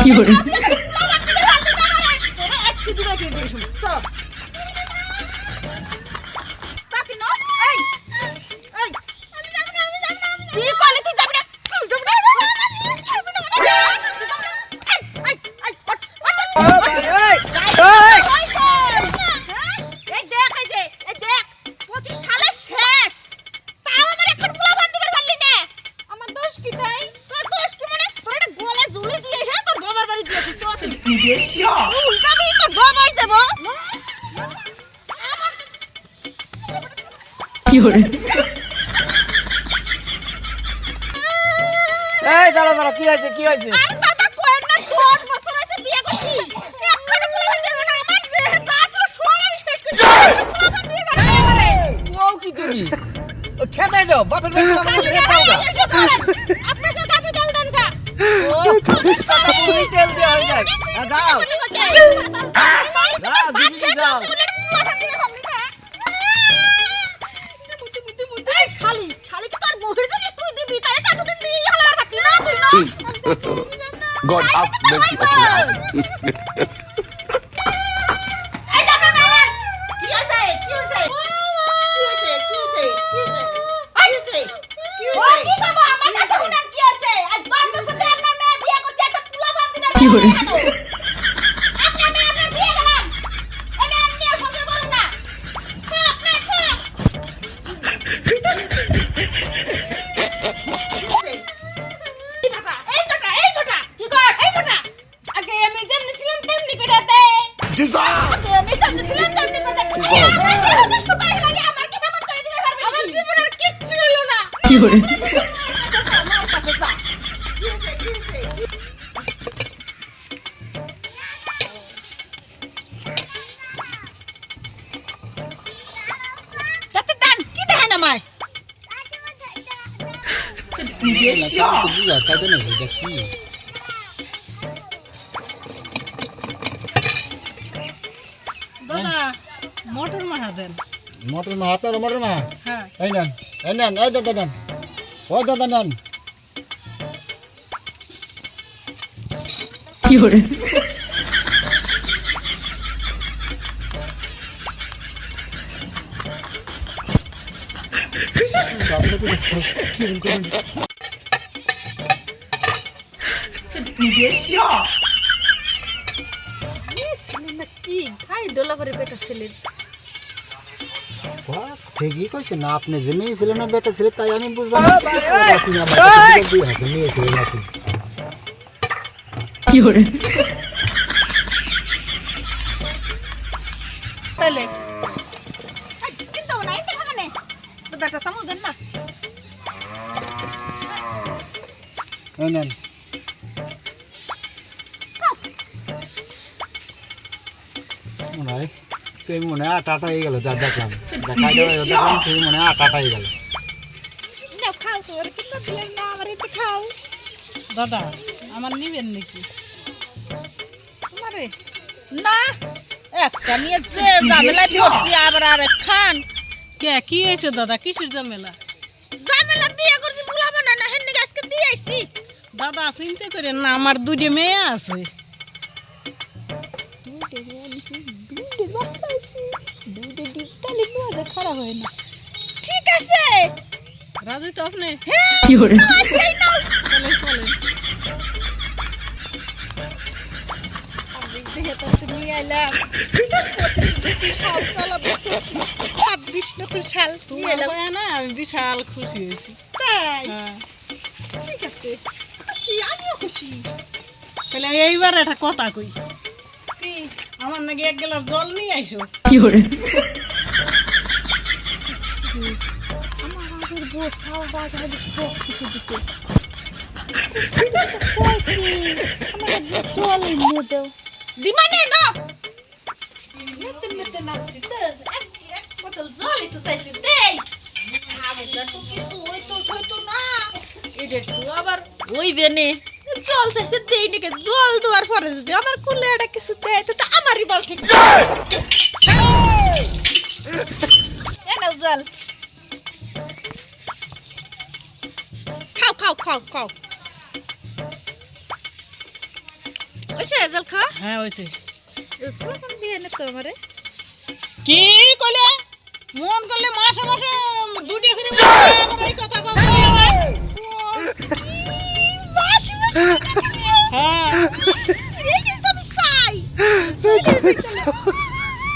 কি করে你别笑。 কি করে এই দাঁড়া দাঁড়া কি হয়েছে কি হয়েছে ও কি তুমি ও খেতাই দাও বাপের বাড়ি আমাকে খেতাই দাও ও টাকা পুরি তেল দেওয়া হয় না দাও দাও দিবি দাও God have mercy upon us. কি করে কি করে你别笑。 দাদা মোটর মারা দেন মটর মা আপনার মটর মা হ্যাঁ এই নেন এই দাদা নেন ও দাদা নেন কি করে你别笑。 কি খাই ডোলা ভরে পেটা ছেলে ঠিকই কইছে না আপনি যে মেয়ে ছিলেন না বেটা ছিল তাই আমি বুঝলাম আপনি আমার কাছে দিয়ে হাসেন মেয়ে ছিলেন আপনি কি করে তাহলে কিন্তু না এটা খানে দাদা সামুস দেন না এই নেন মনে হয় তুই মনে হয় আটা হয়ে গেল যা দেখলাম দেখাই দেখলাম তুই মনে হয় আটা হয়ে গেল খাও তোর কিন্তু দিলেন না আমার একটু খাও দাদা আমার নিবেন নাকি আমারে না একটা নিয়ে যে ঝামেলা পড়ছি আবার আরেক খান কে কি হয়েছে দাদা কিসের ঝামেলা ঝামেলা বিয়ে করছি ভুলাবো না না হেন আজকে দিয়ে আইছি দাদা চিন্তা করেন না আমার দুইটা মেয়ে আছে খারাপ হয় না ঠিক আছে রাজু তো আপনি কি করে চলেন চলেন দেখে তো তুমি এলাম 26 নতুন সাল নিয়ে এলাম না আমি বিশাল খুশি হয়েছি তাই ঠিক আছে খুশি আমিও খুশি তাহলে এইবার একটা কথা কই কি আমার নাকি এক গ্লাস জল নিয়ে আইসো কি করে আমার আগের বউ সাল বাজার সব কিছু দিতে জল নিয়ে দাও দিমানে না নেতে নেতে নাচছি তো এক বোতল জলই তো চাইছি দেই আবেটা তো কিছু হইতো না এটা তো আবার হইবে নে জল চাইছে দেই নাকি জল দেওয়ার পরে যদি আমার কুলে এটা কিছু দেয় তো আমারই বল ঠিক এ নাও জল খাও খাও খাও খাও ওইছে জল খা হ্যাঁ হয়েছে কোন দিয়ে নে তো আমারে কি কইলে মন করলে মাসে মাসে দুটি করে আমার এই কথা কথা বাসি বাসি হ্যাঁ এই কিন্তু আমি চাই